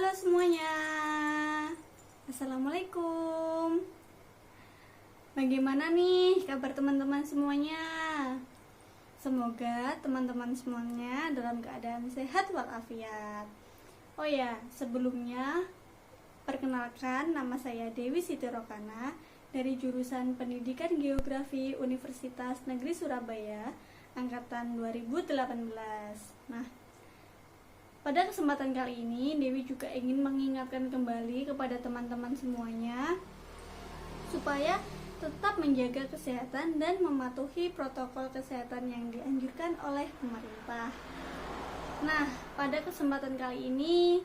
Halo semuanya, Assalamualaikum. Bagaimana nih kabar teman-teman semuanya? Semoga teman-teman semuanya dalam keadaan sehat walafiat. Oh ya, sebelumnya perkenalkan, nama saya Dewi Siti Rokana dari jurusan Pendidikan Geografi Universitas Negeri Surabaya angkatan 2018. Nah, pada kesempatan kali ini, Dewi juga ingin mengingatkan kembali kepada teman-teman semuanya supaya tetap menjaga kesehatan dan mematuhi protokol kesehatan yang dianjurkan oleh pemerintah. Nah, pada kesempatan kali ini,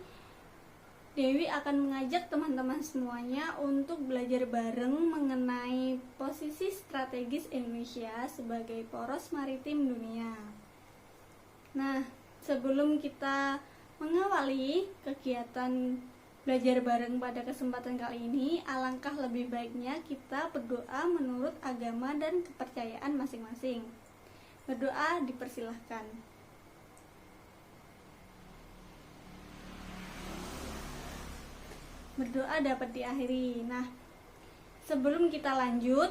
Dewi akan mengajak teman-teman semuanya untuk belajar bareng mengenai posisi strategis Indonesia sebagai poros maritim dunia. Nah, sebelum kita mengawali kegiatan belajar bareng pada kesempatan kali ini, alangkah lebih baiknya kita berdoa menurut agama dan kepercayaan masing-masing. Berdoa dipersilahkan. Berdoa dapat diakhiri. Nah, sebelum kita lanjut,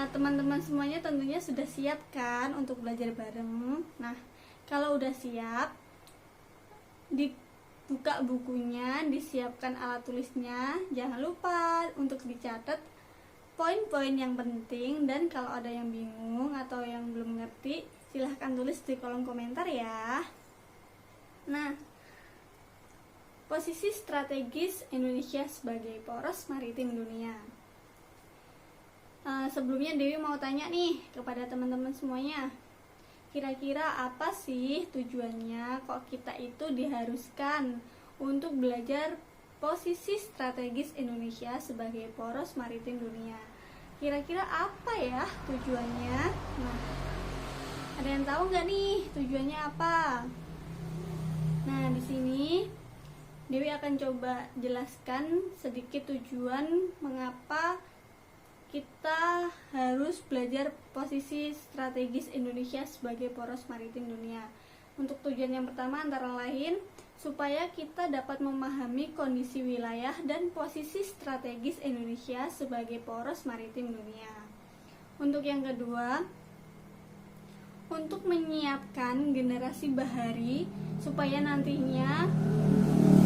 teman-teman semuanya tentunya sudah siap kan untuk belajar bareng. Nah, kalau udah siap, dibuka bukunya, disiapkan alat tulisnya. Jangan lupa untuk dicatat poin-poin yang penting, dan kalau ada yang bingung atau yang belum ngerti, silahkan tulis di kolom komentar ya. Nah, posisi strategis Indonesia sebagai poros maritim dunia. Sebelumnya Dewi mau tanya nih kepada teman-teman semuanya, kira-kira apa sih tujuannya kok kita itu diharuskan untuk belajar posisi strategis Indonesia sebagai poros maritim dunia? Kira-kira apa ya tujuannya? Nah, ada yang tahu nggak nih tujuannya apa? Nah, di sini Dewi akan coba jelaskan sedikit tujuan mengapa kita harus belajar posisi strategis Indonesia sebagai poros maritim dunia. Untuk tujuan yang pertama antara lain supaya kita dapat memahami kondisi wilayah dan posisi strategis Indonesia sebagai poros maritim dunia. Untuk yang kedua, untuk menyiapkan generasi bahari supaya nantinya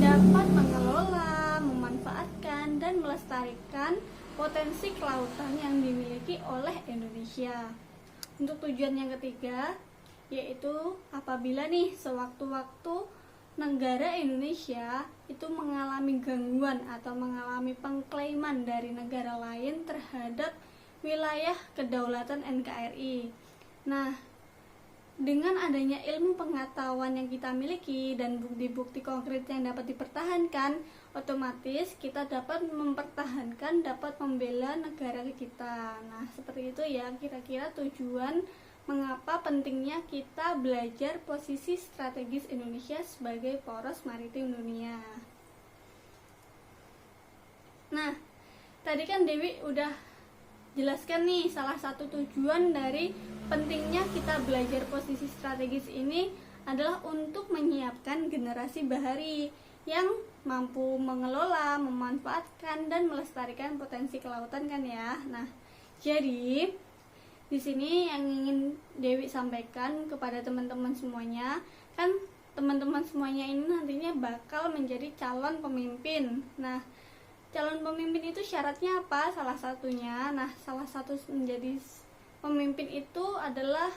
dapat mengelola, memanfaatkan, dan melestarikan potensi kelautan yang dimiliki oleh Indonesia. Untuk tujuan yang ketiga, yaitu apabila nih sewaktu-waktu negara Indonesia itu mengalami gangguan atau mengalami pengklaiman dari negara lain terhadap wilayah kedaulatan NKRI. Nah, dengan adanya ilmu pengetahuan yang kita miliki dan bukti-bukti konkret yang dapat dipertahankan, otomatis kita dapat mempertahankan, dapat membela negara kita. Nah, seperti itu ya kira-kira tujuan mengapa pentingnya kita belajar posisi strategis Indonesia sebagai poros maritim dunia. Nah, tadi kan Dewi udah jelaskan nih salah satu tujuan dari pentingnya kita belajar posisi strategis ini adalah untuk menyiapkan generasi bahari yang mampu mengelola, memanfaatkan, dan melestarikan potensi kelautan kan ya. Nah, jadi di sini yang ingin Dewi sampaikan kepada teman-teman semuanya, kan teman-teman semuanya ini nantinya bakal menjadi calon pemimpin. Nah, calon pemimpin itu syaratnya apa? Salah satunya, salah satu menjadi pemimpin itu adalah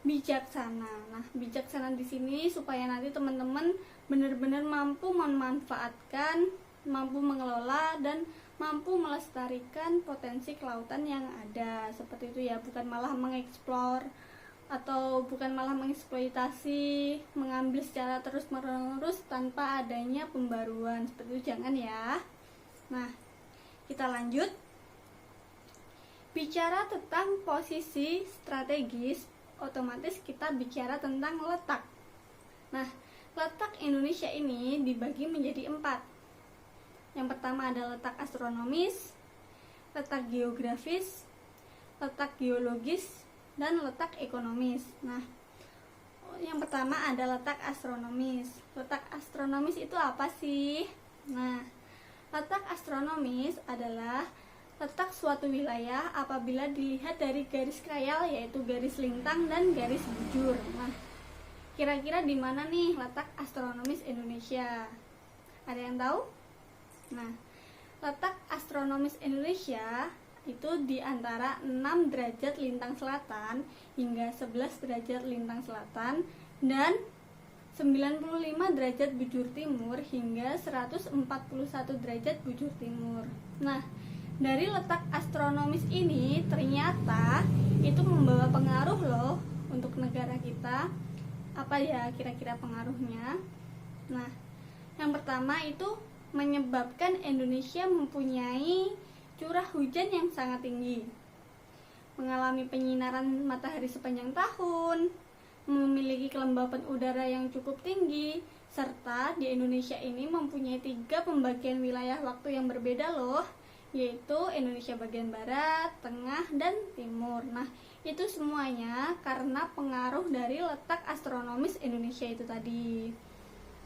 bijaksana. Nah, bijaksana di sini supaya nanti teman-teman benar-benar mampu memanfaatkan, mampu mengelola, dan mampu melestarikan potensi kelautan yang ada. Seperti itu ya, bukan malah mengeksplor atau bukan malah mengeksploitasi, mengambil secara terus-menerus tanpa adanya pembaruan. Seperti itu jangan ya. Nah, kita lanjut. Bicara tentang posisi strategis, otomatis kita bicara tentang letak. Nah, letak Indonesia ini dibagi menjadi 4. Yang pertama ada letak astronomis, letak geografis, letak geologis, dan letak ekonomis. Nah, yang pertama ada letak astronomis. Letak astronomis itu apa sih? Nah, letak astronomis adalah letak suatu wilayah apabila dilihat dari garis khayal, yaitu garis lintang dan garis bujur. Nah, kira-kira di mana nih letak astronomis Indonesia? Ada yang tahu? Nah, letak astronomis Indonesia itu di antara 6 derajat lintang selatan hingga 11 derajat lintang selatan dan 95 derajat bujur timur hingga 141 derajat bujur timur. Nah, dari letak astronomis ini ternyata itu membawa pengaruh loh untuk negara kita. Apa ya kira-kira pengaruhnya? Nah, yang pertama itu menyebabkan Indonesia mempunyai curah hujan yang sangat tinggi, mengalami penyinaran matahari sepanjang tahun, memiliki kelembapan udara yang cukup tinggi, serta di Indonesia ini mempunyai 3 pembagian wilayah waktu yang berbeda loh, yaitu Indonesia bagian barat, tengah, dan timur. Nah, itu semuanya karena pengaruh dari letak astronomis Indonesia itu tadi.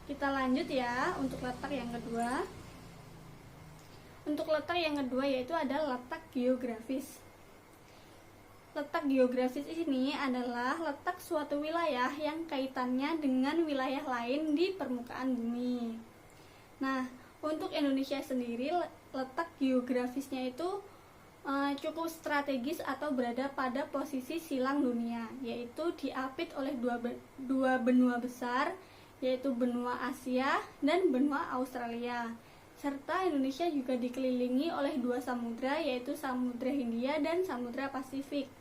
Kita lanjut ya untuk letak yang kedua. Untuk letak yang kedua yaitu ada letak geografis. Letak geografis ini adalah letak suatu wilayah yang kaitannya dengan wilayah lain di permukaan bumi. Nah, untuk Indonesia sendiri letak geografisnya itu cukup strategis atau berada pada posisi silang dunia, yaitu diapit oleh dua benua besar, yaitu benua Asia dan benua Australia. Serta Indonesia juga dikelilingi oleh 2 samudra, yaitu Samudra Hindia dan Samudra Pasifik.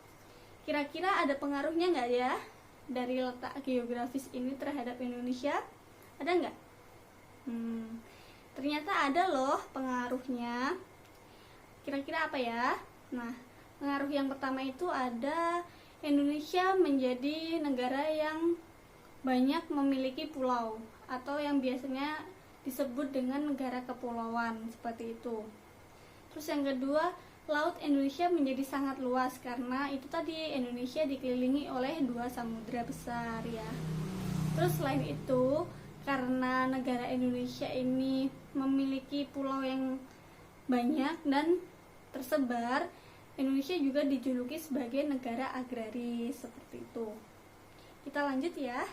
Kira-kira ada pengaruhnya nggak ya dari letak geografis ini terhadap Indonesia? Ada nggak? Ternyata ada loh pengaruhnya. Kira-kira apa ya? Nah, pengaruh yang pertama itu ada Indonesia menjadi negara yang banyak memiliki pulau atau yang biasanya disebut dengan negara kepulauan, seperti itu. Terus yang kedua, laut Indonesia menjadi sangat luas karena itu tadi Indonesia dikelilingi oleh 2 samudra besar ya. Terus selain itu, karena negara Indonesia ini memiliki pulau yang banyak dan tersebar, Indonesia juga dijuluki sebagai negara agraris, seperti itu. Kita lanjut ya.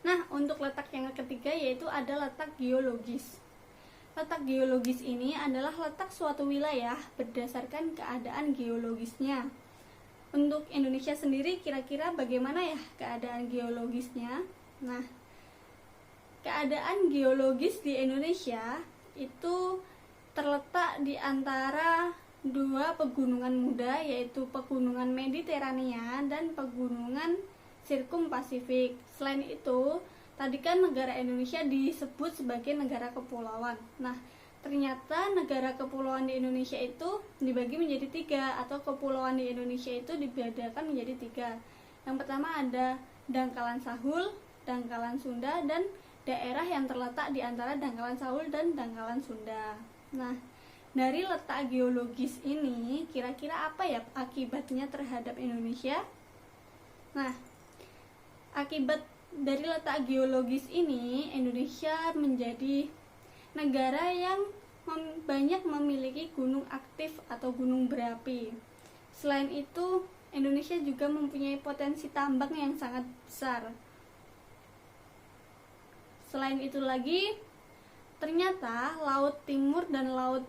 Nah, untuk letak yang ketiga yaitu ada letak geologis. Letak geologis ini adalah letak suatu wilayah berdasarkan keadaan geologisnya. Untuk Indonesia sendiri kira-kira bagaimana ya keadaan geologisnya? Nah, keadaan geologis di Indonesia itu terletak di antara 2 pegunungan muda, yaitu pegunungan Mediterania dan pegunungan Sirkum Pasifik. Selain itu, tadi kan negara Indonesia disebut sebagai negara kepulauan. Nah, ternyata negara kepulauan di Indonesia itu dibagi menjadi 3, atau kepulauan di Indonesia itu dibedakan menjadi 3. Yang pertama ada Dangkalan Sahul, Dangkalan Sunda, dan daerah yang terletak di antara Dangkalan Sahul dan Dangkalan Sunda. Nah, dari letak geologis ini kira-kira apa ya akibatnya terhadap Indonesia? Nah, akibat dari letak geologis ini, Indonesia menjadi negara yang banyak memiliki gunung aktif atau gunung berapi. Selain itu, Indonesia juga mempunyai potensi tambang yang sangat besar. Selain itu lagi, ternyata laut timur dan laut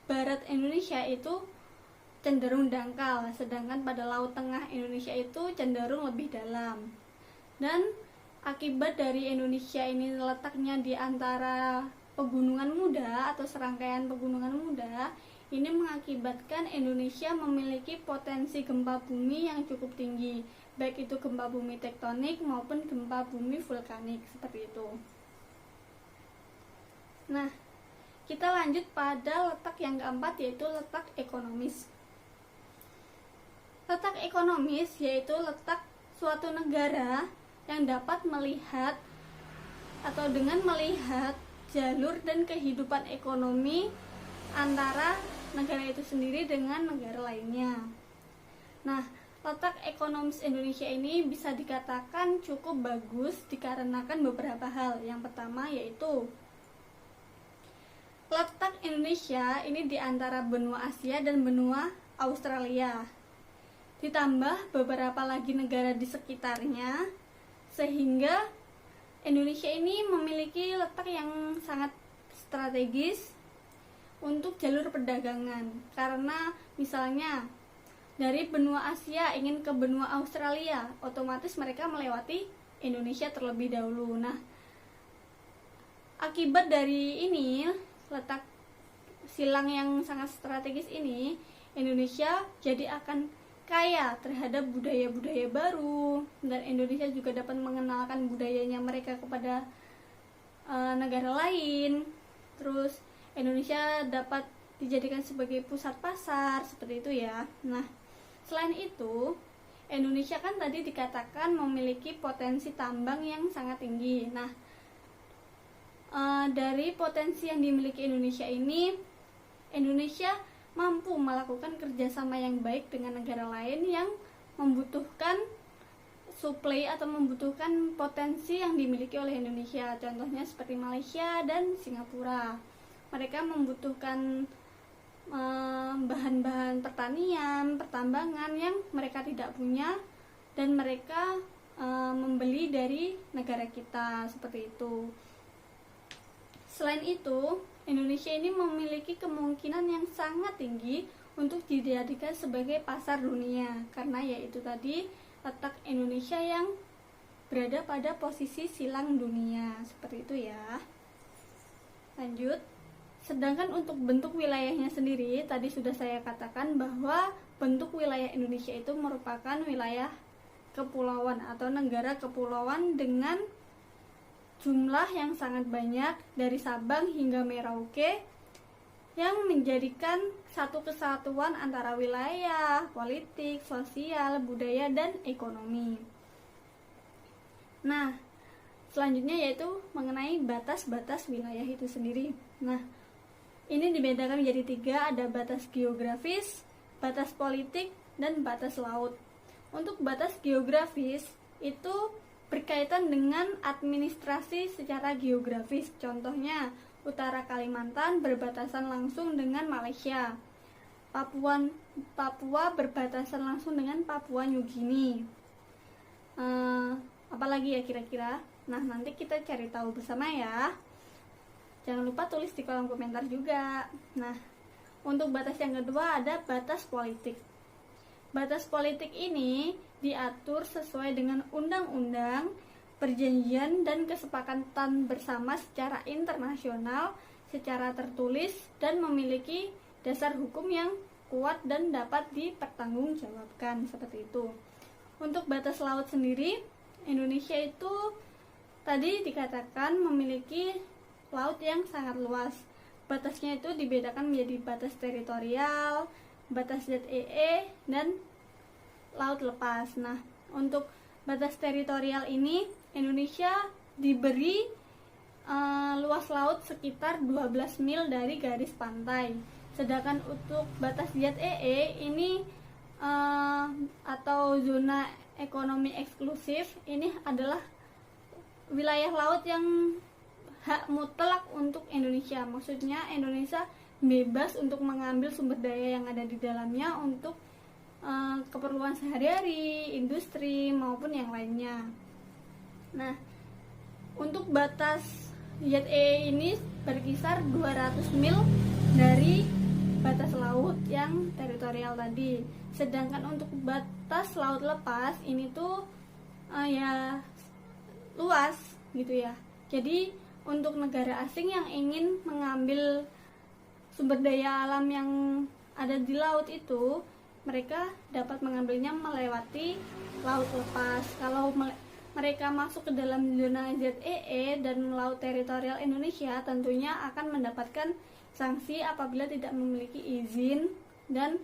barat Indonesia itu cenderung dangkal, sedangkan pada laut tengah Indonesia itu cenderung lebih dalam. Dan akibat dari Indonesia ini letaknya di antara pegunungan muda atau serangkaian pegunungan muda, ini mengakibatkan Indonesia memiliki potensi gempa bumi yang cukup tinggi, baik itu gempa bumi tektonik maupun gempa bumi vulkanik, seperti itu. Nah, kita lanjut pada letak yang keempat, yaitu letak ekonomis. Letak ekonomis yaitu letak suatu negara yang dapat melihat atau dengan melihat jalur dan kehidupan ekonomi antara negara itu sendiri dengan negara lainnya. Nah, Letak ekonomis Indonesia ini bisa dikatakan cukup bagus dikarenakan beberapa hal. Yang pertama yaitu letak Indonesia ini di antara benua Asia dan benua Australia. Ditambah beberapa lagi negara di sekitarnya, sehingga Indonesia ini memiliki letak yang sangat strategis untuk jalur perdagangan. Karena misalnya dari benua Asia ingin ke benua Australia, otomatis mereka melewati Indonesia terlebih dahulu. Nah, akibat dari ini, letak silang yang sangat strategis ini, Indonesia jadi akan kaya terhadap budaya-budaya baru, dan Indonesia juga dapat mengenalkan budayanya mereka kepada negara lain. Terus Indonesia dapat dijadikan sebagai pusat pasar, seperti itu ya. Nah, selain itu, Indonesia kan tadi dikatakan memiliki potensi tambang yang sangat tinggi. Nah, dari potensi yang dimiliki Indonesia ini, Indonesia mampu melakukan kerjasama yang baik dengan negara lain yang membutuhkan suplai atau membutuhkan potensi yang dimiliki oleh Indonesia. Contohnya seperti Malaysia dan Singapura. Mereka membutuhkan bahan-bahan pertanian, pertambangan yang mereka tidak punya, dan mereka membeli dari negara kita, seperti itu. Selain itu, Indonesia ini memiliki kemungkinan yang sangat tinggi untuk dijadikan sebagai pasar dunia, karena yaitu tadi letak Indonesia yang berada pada posisi silang dunia, seperti itu ya. Lanjut. Sedangkan untuk bentuk wilayahnya sendiri, tadi sudah saya katakan bahwa bentuk wilayah Indonesia itu merupakan wilayah kepulauan atau negara kepulauan dengan jumlah yang sangat banyak dari Sabang hingga Merauke, yang menjadikan satu kesatuan antara wilayah, politik, sosial, budaya, dan ekonomi. Nah, selanjutnya yaitu mengenai batas-batas wilayah itu sendiri. Nah, ini dibedakan menjadi 3, ada batas geografis, batas politik, dan batas laut. Untuk batas geografis itu berkaitan dengan administrasi secara geografis. Contohnya, utara Kalimantan berbatasan langsung dengan Malaysia. Papua berbatasan langsung dengan Papua New Guinea. Apalagi ya kira-kira? Nah, nanti kita cari tahu bersama ya. Jangan lupa tulis di kolom komentar juga. Nah, untuk batas yang kedua ada batas politik. Batas politik ini diatur sesuai dengan undang-undang, perjanjian, dan kesepakatan bersama secara internasional, secara tertulis, dan memiliki dasar hukum yang kuat dan dapat dipertanggungjawabkan, seperti itu. Untuk batas laut sendiri, Indonesia itu tadi dikatakan memiliki laut yang sangat luas. Batasnya itu dibedakan menjadi batas teritorial, batas ZEE, dan laut lepas. Nah, untuk batas teritorial ini Indonesia diberi luas laut sekitar 12 mil dari garis pantai. Sedangkan untuk batas ZEE ini atau zona ekonomi eksklusif ini adalah wilayah laut yang hak mutlak untuk Indonesia. Maksudnya Indonesia bebas untuk mengambil sumber daya yang ada di dalamnya untuk keperluan sehari-hari, industri, maupun yang lainnya. Nah, untuk batas ZEE ini berkisar 200 mil dari batas laut yang teritorial tadi. Sedangkan untuk batas laut lepas ini tuh ya luas gitu ya. Jadi untuk negara asing yang ingin mengambil sumber daya alam yang ada di laut itu, mereka dapat mengambilnya melewati laut lepas. Kalau mereka masuk ke dalam zona ZEE dan laut teritorial Indonesia, tentunya akan mendapatkan sanksi apabila tidak memiliki izin dan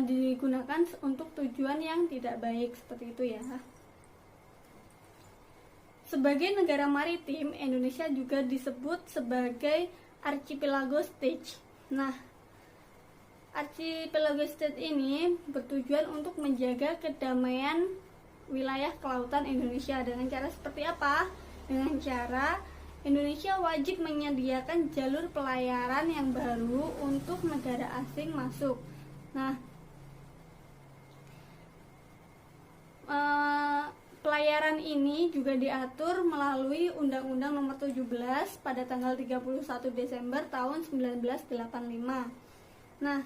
digunakan untuk tujuan yang tidak baik, seperti itu ya. Sebagai negara maritim, Indonesia juga disebut sebagai archipelago stage. Nah, Archipelago State ini bertujuan untuk menjaga kedamaian wilayah kelautan Indonesia. Dengan cara seperti apa? Dengan cara Indonesia wajib menyediakan jalur pelayaran yang baru untuk negara asing masuk. Nah, pelayaran ini juga diatur melalui Undang-Undang Nomor 17 pada tanggal 31 Desember tahun 1985. Nah,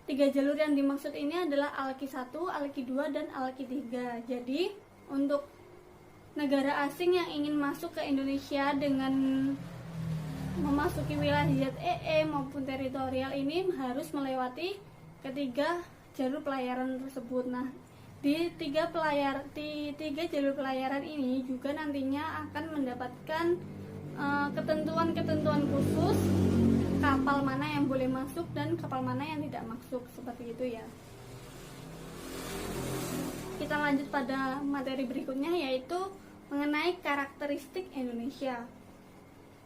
3 jalur yang dimaksud ini adalah ALKI 1, ALKI 2, dan ALKI 3. Jadi, untuk negara asing yang ingin masuk ke Indonesia dengan memasuki wilayah ZEE maupun teritorial ini harus melewati ketiga jalur pelayaran tersebut. Nah, di tiga jalur pelayaran ini juga nantinya akan mendapatkan ketentuan-ketentuan khusus kapal mana yang boleh masuk dan kapal mana yang tidak masuk, seperti itu ya. Kita lanjut pada materi berikutnya, yaitu mengenai karakteristik Indonesia.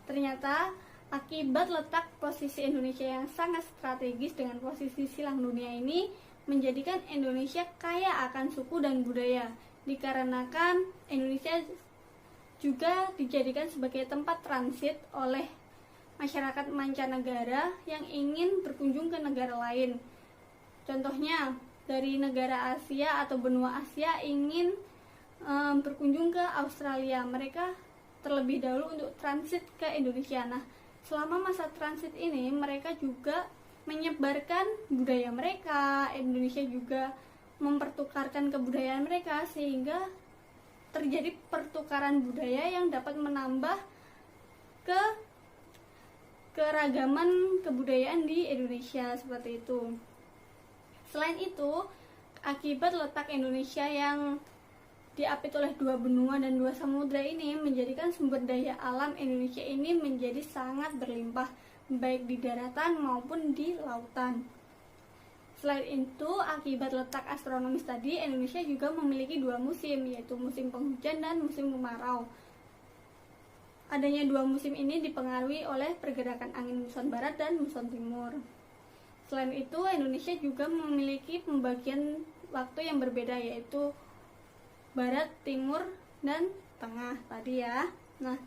Ternyata akibat letak posisi Indonesia yang sangat strategis dengan posisi silang dunia ini menjadikan Indonesia kaya akan suku dan budaya, dikarenakan Indonesia juga dijadikan sebagai tempat transit oleh masyarakat mancanegara yang ingin berkunjung ke negara lain. Contohnya, dari negara Asia atau benua Asia ingin berkunjung ke Australia, mereka terlebih dahulu untuk transit ke Indonesia. Nah, selama masa transit ini mereka juga menyebarkan budaya mereka. Indonesia juga mempertukarkan kebudayaan mereka, sehingga terjadi pertukaran budaya yang dapat menambah keragaman kebudayaan di Indonesia, seperti itu. Selain itu, akibat letak Indonesia yang diapit oleh 2 benua dan 2 samudra ini menjadikan sumber daya alam Indonesia ini menjadi sangat berlimpah, baik di daratan maupun di lautan. Selain itu, akibat letak astronomis tadi, Indonesia juga memiliki 2 musim, yaitu musim penghujan dan musim kemarau. Adanya 2 musim ini dipengaruhi oleh pergerakan angin muson barat dan muson timur. Selain itu, Indonesia juga memiliki pembagian waktu yang berbeda, yaitu barat, timur, dan tengah tadi ya. Nah,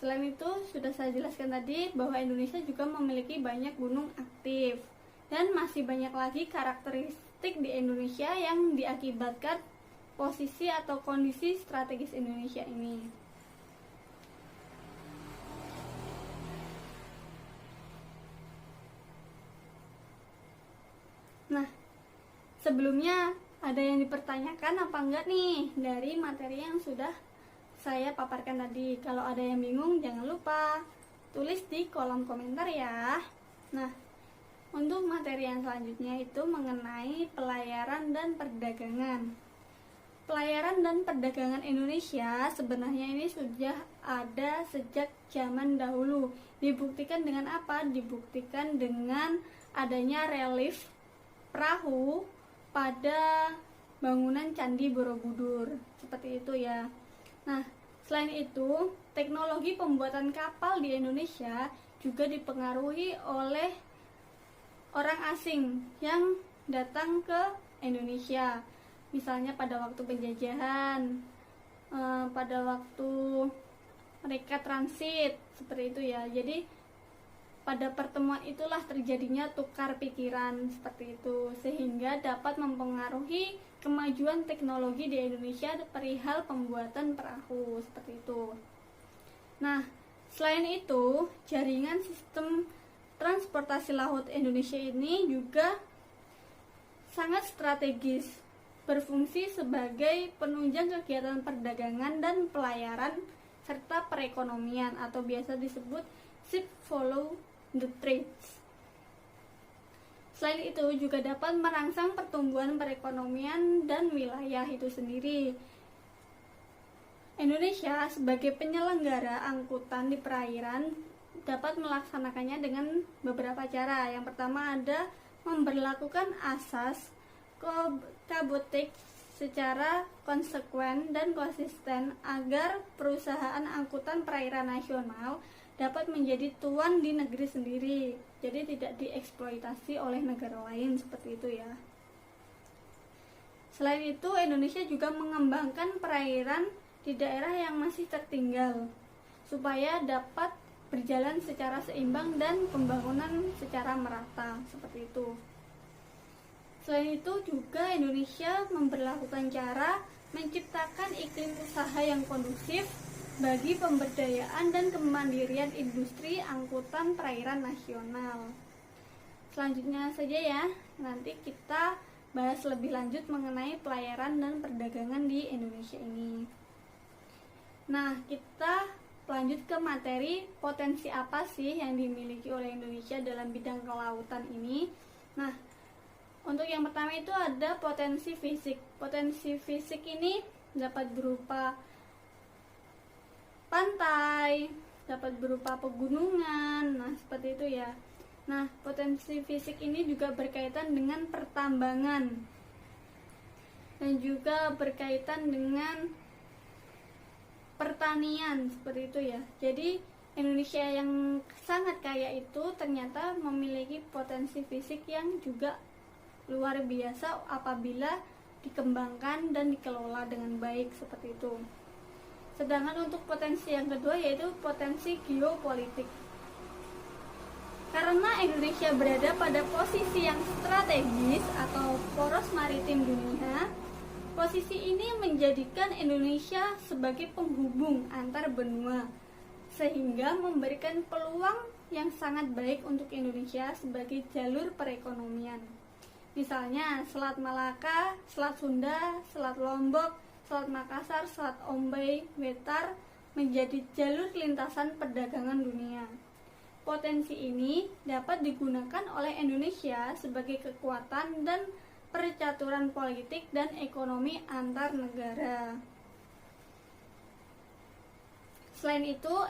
selain itu sudah saya jelaskan tadi bahwa Indonesia juga memiliki banyak gunung aktif. Dan masih banyak lagi karakteristik di Indonesia yang diakibatkan posisi atau kondisi strategis Indonesia ini. Nah, sebelumnya ada yang dipertanyakan apa enggak nih dari materi yang sudah saya paparkan tadi? Kalau ada yang bingung, jangan lupa tulis di kolom komentar ya. Nah, untuk materi yang selanjutnya itu mengenai pelayaran dan perdagangan. Pelayaran dan perdagangan Indonesia sebenarnya ini sudah ada sejak zaman dahulu. Dibuktikan dengan apa? Dibuktikan dengan adanya relief perahu pada bangunan Candi Borobudur, seperti itu ya. Nah, selain itu, teknologi pembuatan kapal di Indonesia juga dipengaruhi oleh orang asing yang datang ke Indonesia. Misalnya pada waktu penjajahan, pada waktu mereka transit, seperti itu ya. Jadi pada pertemuan itulah terjadinya tukar pikiran, seperti itu, sehingga dapat mempengaruhi kemajuan teknologi di Indonesia perihal pembuatan perahu, seperti itu. Nah, selain itu, jaringan sistem transportasi laut Indonesia ini juga sangat strategis, berfungsi sebagai penunjang kegiatan perdagangan dan pelayaran serta perekonomian, atau biasa disebut ship follow the trades. Selain itu juga dapat merangsang pertumbuhan perekonomian dan wilayah itu sendiri. Indonesia sebagai penyelenggara angkutan di perairan dapat melaksanakannya dengan beberapa cara. Yang pertama ada memberlakukan asas Cabotage secara konsekuen dan konsisten agar perusahaan angkutan perairan nasional dapat menjadi tuan di negeri sendiri, jadi tidak dieksploitasi oleh negara lain seperti itu ya. Selain itu, Indonesia juga mengembangkan perairan di daerah yang masih tertinggal supaya dapat berjalan secara seimbang dan pembangunan secara merata seperti itu. Selain itu juga Indonesia memberlakukan cara menciptakan iklim usaha yang kondusif bagi pemberdayaan dan kemandirian industri angkutan perairan nasional. Selanjutnya saja ya, nanti kita bahas lebih lanjut mengenai pelayaran dan perdagangan di Indonesia ini. Nah, kita lanjut ke materi potensi apa sih yang dimiliki oleh Indonesia dalam bidang kelautan ini. Nah, untuk yang pertama itu ada potensi fisik. Potensi fisik ini dapat berupa pantai, dapat berupa pegunungan, nah seperti itu ya. Nah, potensi fisik ini juga berkaitan dengan pertambangan dan juga berkaitan dengan pertanian seperti itu ya. Jadi Indonesia yang sangat kaya itu ternyata memiliki potensi fisik yang juga luar biasa apabila dikembangkan dan dikelola dengan baik seperti itu. Sedangkan untuk potensi yang kedua yaitu potensi geopolitik. Karena Indonesia berada pada posisi yang strategis atau poros maritim dunia, posisi ini menjadikan Indonesia sebagai penghubung antar benua, sehingga memberikan peluang yang sangat baik untuk Indonesia sebagai jalur perekonomian. Misalnya Selat Malaka, Selat Sunda, Selat Lombok, Selat Makassar, Selat Ombay, Wetar menjadi jalur lintasan perdagangan dunia. Potensi ini dapat digunakan oleh Indonesia sebagai kekuatan dan percaturan politik dan ekonomi antar negara. Selain itu,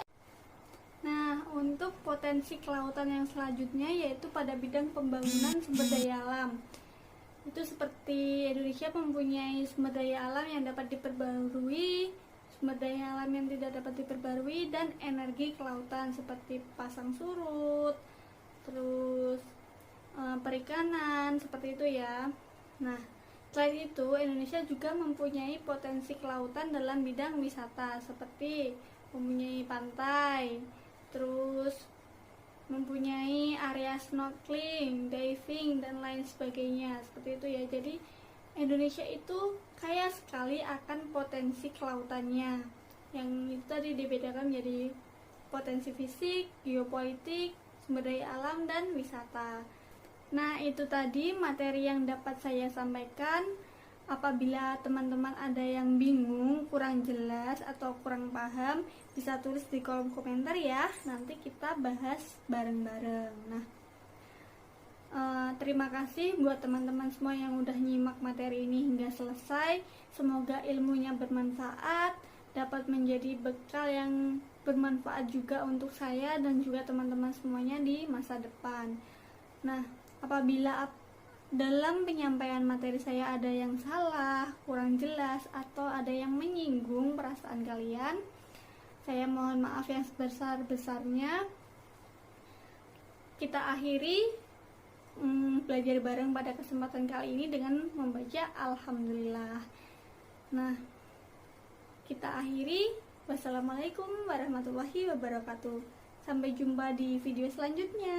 nah untuk potensi kelautan yang selanjutnya yaitu pada bidang pembangunan sumber daya alam. Itu seperti Indonesia mempunyai sumber daya alam yang dapat diperbarui, sumber daya alam yang tidak dapat diperbarui, dan energi kelautan seperti pasang surut, terus perikanan seperti itu ya. Nah, selain itu Indonesia juga mempunyai potensi kelautan dalam bidang wisata seperti mempunyai pantai, terus mempunyai area snorkeling, diving dan lain sebagainya seperti itu ya. Jadi Indonesia itu kaya sekali akan potensi kelautannya yang itu tadi dibedakan menjadi potensi fisik, geopolitik, sumber daya alam, dan wisata. Nah, itu tadi materi yang dapat saya sampaikan. Apabila teman-teman ada yang bingung, kurang jelas, atau kurang paham, bisa tulis di kolom komentar ya. Nanti kita bahas bareng-bareng. Nah, terima kasih buat teman-teman semua yang udah nyimak materi ini hingga selesai. Semoga ilmunya bermanfaat, dapat menjadi bekal yang bermanfaat juga untuk saya dan juga teman-teman semuanya di masa depan. Nah, apabila dalam penyampaian materi saya ada yang salah, kurang jelas, atau ada yang menyinggung perasaan kalian, saya mohon maaf yang sebesar-besarnya. Kita akhiri belajar bareng pada kesempatan kali ini dengan membaca Alhamdulillah. Nah, kita akhiri. Wassalamualaikum warahmatullahi wabarakatuh. Sampai jumpa di video selanjutnya.